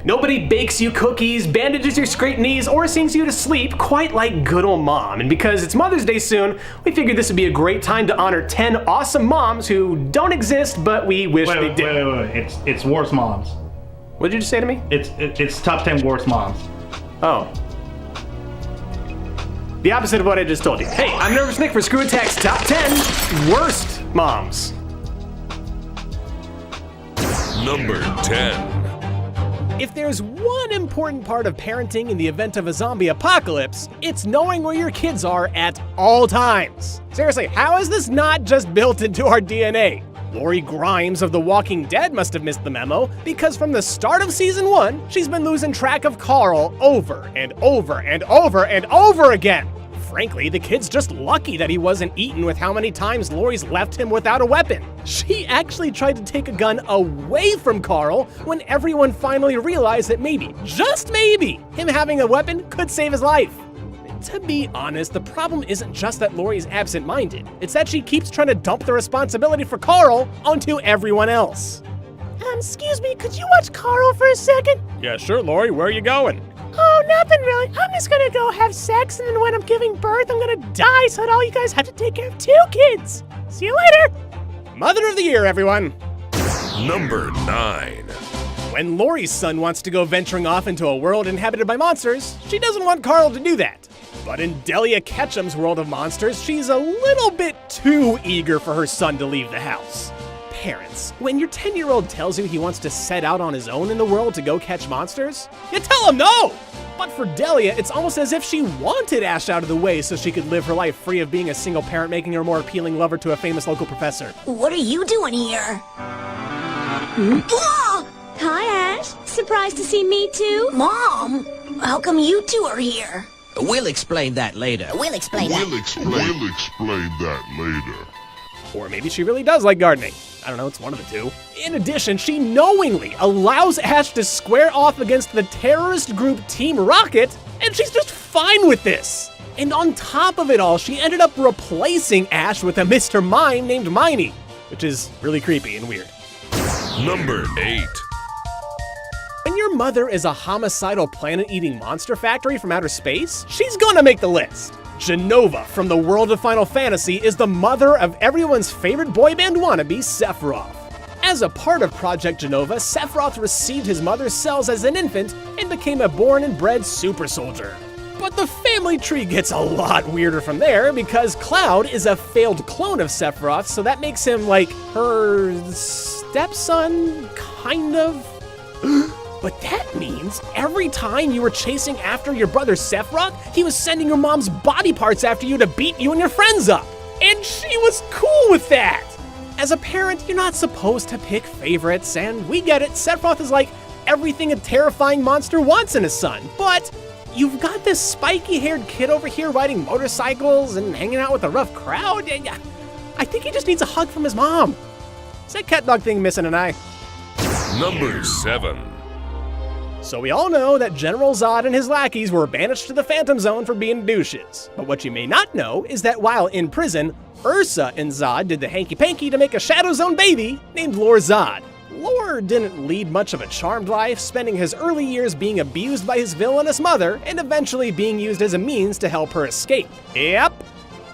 Nobody bakes you cookies, bandages your scraped knees, or sings you to sleep quite like good old mom. And because it's Mother's Day soon, we figured this would be a great time to honor 10 awesome moms who don't exist, but we wish they did. Wait. It's worst moms. What did you just say to me? It's top 10 worst moms. Oh. The opposite of what I just told you. Hey, I'm Nervous Nick for Screw Attack's Top 10 Worst Moms. Number 10. If there's one important part of parenting in the event of a zombie apocalypse, it's knowing where your kids are at all times. Seriously, how is this not just built into our DNA? Lori Grimes of The Walking Dead must have missed the memo, because from the start of season 1, she's been losing track of Carl over and over and over and over again. Frankly, the kid's just lucky that he wasn't eaten with how many times Lori's left him without a weapon. She actually tried to take a gun away from Carl when everyone finally realized that maybe, just maybe, him having a weapon could save his life. To be honest, the problem isn't just that Lori's absent-minded, it's that she keeps trying to dump the responsibility for Carl onto everyone else. Excuse me, could you watch Carl for a second? Yeah, sure, Lori, where are you going? Oh, nothing really. I'm just gonna go have sex, and then when I'm giving birth, I'm gonna die so that all you guys have to take care of 2 kids. See you later. Mother of the Year, everyone. Number 9. When Lori's son wants to go venturing off into a world inhabited by monsters, she doesn't want Carl to do that. But in Delia Ketchum's world of monsters, she's a little bit too eager for her son to leave the house. Parents, when your 10-year-old tells you he wants to set out on his own in the world to go catch monsters, you tell him no! But for Delia, it's almost as if she wanted Ash out of the way so she could live her life free of being a single parent, making her a more appealing lover to a famous local professor. What are you doing here? Oh! Hi, Ash. Surprised to see me too? Mom, how come you 2 are here? We'll explain that later. We'll explain that later. Or maybe she really does like gardening. I don't know, it's one of the 2. In addition, she knowingly allows Ash to square off against the terrorist group Team Rocket, and she's just fine with this. And on top of it all, she ended up replacing Ash with a Mr. Mime named Miney, which is really creepy and weird. Number 8. When your mother is a homicidal planet-eating monster factory from outer space, she's gonna make the list. Genova from the world of Final Fantasy is the mother of everyone's favorite boy band wannabe, Sephiroth. As a part of Project Genova, Sephiroth received his mother's cells as an infant and became a born and bred super soldier. But the family tree gets a lot weirder from there because Cloud is a failed clone of Sephiroth, so that makes him like her stepson, kind of? But that means every time you were chasing after your brother Sephiroth, he was sending your mom's body parts after you to beat you and your friends up. And she was cool with that. As a parent, you're not supposed to pick favorites, and we get it, Sephiroth is like everything a terrifying monster wants in a son. But you've got this spiky-haired kid over here riding motorcycles and hanging out with a rough crowd. I think he just needs a hug from his mom. Is that cat dog thing missing an eye? Number 7. So we all know that General Zod and his lackeys were banished to the Phantom Zone for being douches. But what you may not know is that while in prison, Ursa and Zod did the hanky-panky to make a Shadow Zone baby named Lord Zod. Lord didn't lead much of a charmed life, spending his early years being abused by his villainous mother and eventually being used as a means to help her escape. Yep,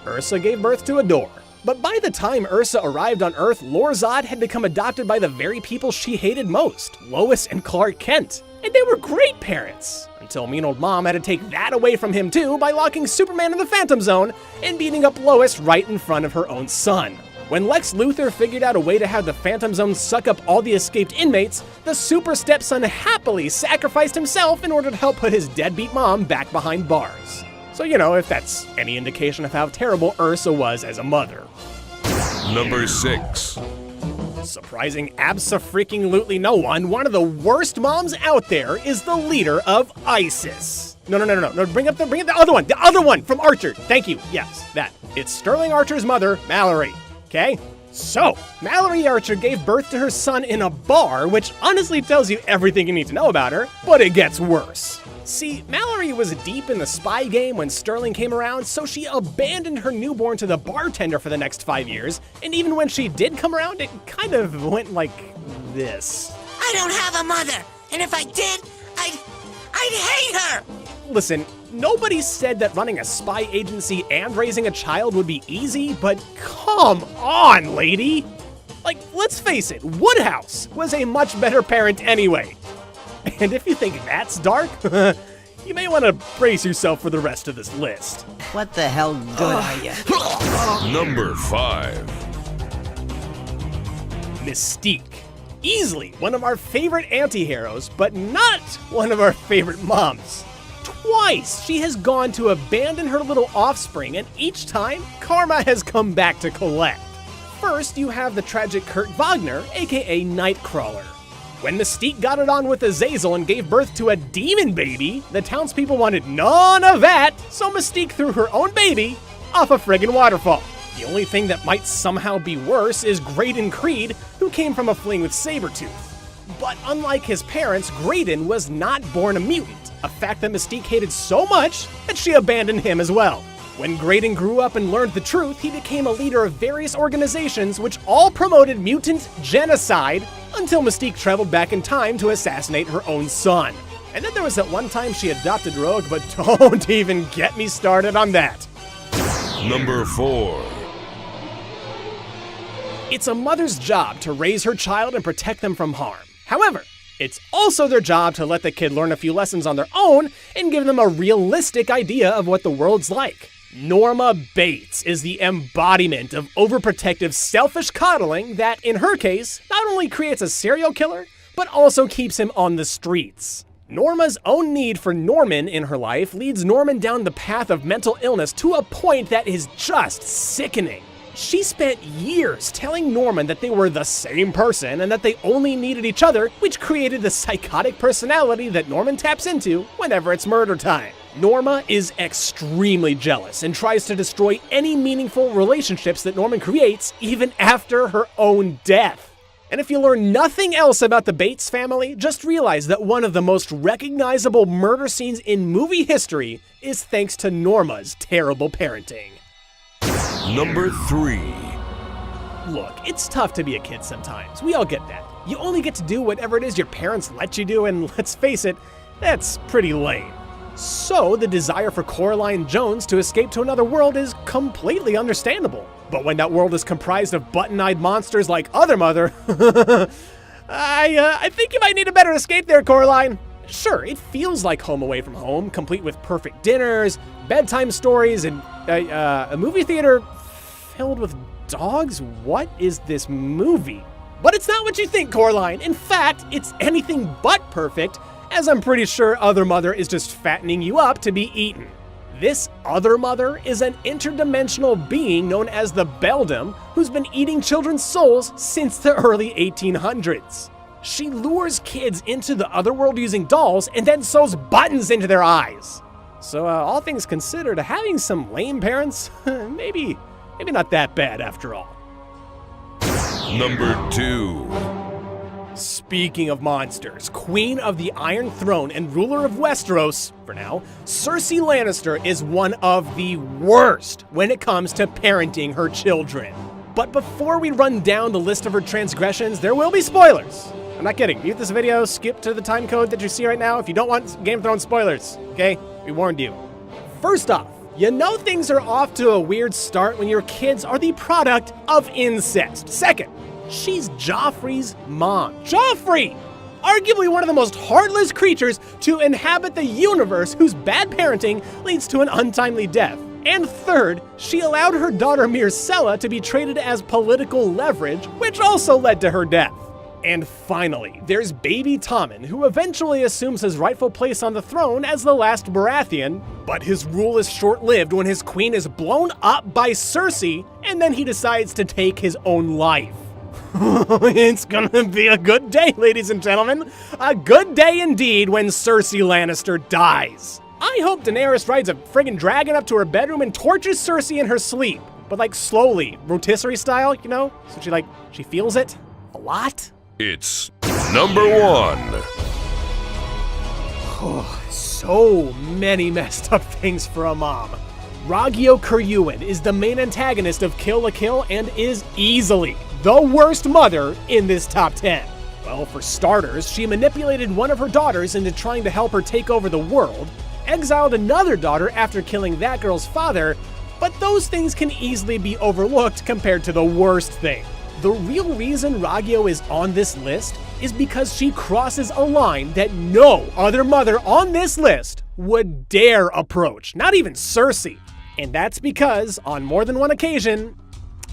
Ursa gave birth to a door. But by the time Ursa arrived on Earth, Lord Zod had become adopted by the very people she hated most, Lois and Clark Kent. And they were great parents, until mean old mom had to take that away from him too by locking Superman in the Phantom Zone and beating up Lois right in front of her own son. When Lex Luthor figured out a way to have the Phantom Zone suck up all the escaped inmates, the super stepson happily sacrificed himself in order to help put his deadbeat mom back behind bars. So you know, if that's any indication of how terrible Ursa was as a mother. Number 6. Surprising abso-freaking-lutely no one of the worst moms out there is the leader of ISIS. No, bring up the other one from Archer. Thank you, yes, that. It's Sterling Archer's mother, Mallory, okay? So, Mallory Archer gave birth to her son in a bar, which honestly tells you everything you need to know about her, but it gets worse. See, Mallory was deep in the spy game when Sterling came around, so she abandoned her newborn to the bartender for the next 5 years, and even when she did come around, it kind of went like this. I don't have a mother, and if I did, hate her! Listen, nobody said that running a spy agency and raising a child would be easy, but come on, lady! Like, let's face it, Woodhouse was a much better parent anyway. And if you think that's dark, you may want to brace yourself for the rest of this list. What the hell good are you? Number 5. Mystique. Easily one of our favorite anti-heroes, but not one of our favorite moms. Twice she has gone to abandon her little offspring, and each time, karma has come back to collect. First, you have the tragic Kurt Wagner, aka Nightcrawler. When Mystique got it on with Azazel and gave birth to a demon baby, the townspeople wanted none of that, so Mystique threw her own baby off a friggin' waterfall. The only thing that might somehow be worse is Graydon Creed, who came from a fling with Sabretooth. But unlike his parents, Graydon was not born a mutant, a fact that Mystique hated so much that she abandoned him as well. When Graydon grew up and learned the truth, he became a leader of various organizations which all promoted mutant genocide until Mystique traveled back in time to assassinate her own son. And then there was that one time she adopted Rogue, but don't even get me started on that. Number 4. It's a mother's job to raise her child and protect them from harm. However, it's also their job to let the kid learn a few lessons on their own and give them a realistic idea of what the world's like. Norma Bates is the embodiment of overprotective, selfish coddling that, in her case, not only creates a serial killer, but also keeps him on the streets. Norma's own need for Norman in her life leads Norman down the path of mental illness to a point that is just sickening. She spent years telling Norman that they were the same person and that they only needed each other, which created the psychotic personality that Norman taps into whenever it's murder time. Norma is extremely jealous and tries to destroy any meaningful relationships that Norman creates, even after her own death. And if you learn nothing else about the Bates family, just realize that one of the most recognizable murder scenes in movie history is thanks to Norma's terrible parenting. Number 3. Look, it's tough to be a kid sometimes. We all get that. You only get to do whatever it is your parents let you do, and let's face it, that's pretty lame. So the desire for Coraline Jones to escape to another world is completely understandable. But when that world is comprised of button-eyed monsters like Other Mother, I think you might need a better escape there, Coraline. Sure, it feels like Home Away from Home, complete with perfect dinners, bedtime stories, and a movie theater filled with dogs? What is this movie? But it's not what you think, Coraline. In fact, it's anything but perfect, as I'm pretty sure Other Mother is just fattening you up to be eaten. This Other Mother is an interdimensional being known as the Beldam, who's been eating children's souls since the early 1800s. She lures kids into the otherworld using dolls and then sews buttons into their eyes. So all things considered, having some lame parents, maybe not that bad after all. Number 2. Speaking of monsters, Queen of the Iron Throne and ruler of Westeros, for now, Cersei Lannister is one of the worst when it comes to parenting her children. But before we run down the list of her transgressions, there will be spoilers. I'm not kidding. Mute this video, skip to the time code that you see right now if you don't want Game of Thrones spoilers, okay? We warned you. First off, you know things are off to a weird start when your kids are the product of incest. Second, she's Joffrey's mom. Joffrey! Arguably one of the most heartless creatures to inhabit the universe, whose bad parenting leads to an untimely death. And third, she allowed her daughter Myrcella to be traded as political leverage, which also led to her death. And finally, there's baby Tommen, who eventually assumes his rightful place on the throne as the last Baratheon, but his rule is short-lived when his queen is blown up by Cersei, and then he decides to take his own life. It's gonna be a good day, ladies and gentlemen. A good day indeed when Cersei Lannister dies. I hope Daenerys rides a friggin' dragon up to her bedroom and tortures Cersei in her sleep, but like slowly, rotisserie style, you know? So she feels it a lot. It's number 1. So many messed up things for a mom. Ragio Kuryuin is the main antagonist of Kill la Kill and is easily the worst mother in this top 10. Well, for starters, she manipulated one of her daughters into trying to help her take over the world, exiled another daughter after killing that girl's father, but those things can easily be overlooked compared to the worst thing. The real reason Ragyo is on this list is because she crosses a line that no other mother on this list would dare approach, not even Cersei. And that's because, on more than one occasion,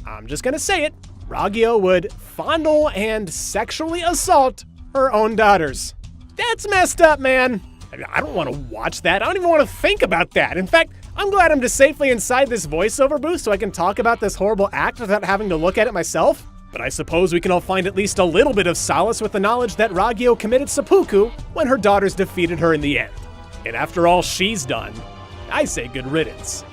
I'm just gonna say it, Ragyo would fondle and sexually assault her own daughters. That's messed up, man. I don't want to watch that. I don't even want to think about that. In fact, I'm glad I'm just safely inside this voiceover booth so I can talk about this horrible act without having to look at it myself. But I suppose we can all find at least a little bit of solace with the knowledge that Ragyo committed seppuku when her daughters defeated her in the end. And after all she's done, I say good riddance.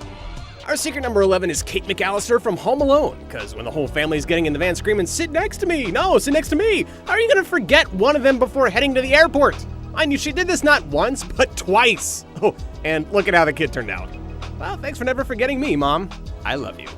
Our secret number 11 is Kate McAllister from Home Alone, because when the whole family's getting in the van screaming, "Sit next to me! No, sit next to me!" How are you gonna forget one of them before heading to the airport? Mind you, she did this not once, but twice. Oh, and look at how the kid turned out. Well, thanks for never forgetting me, Mom. I love you.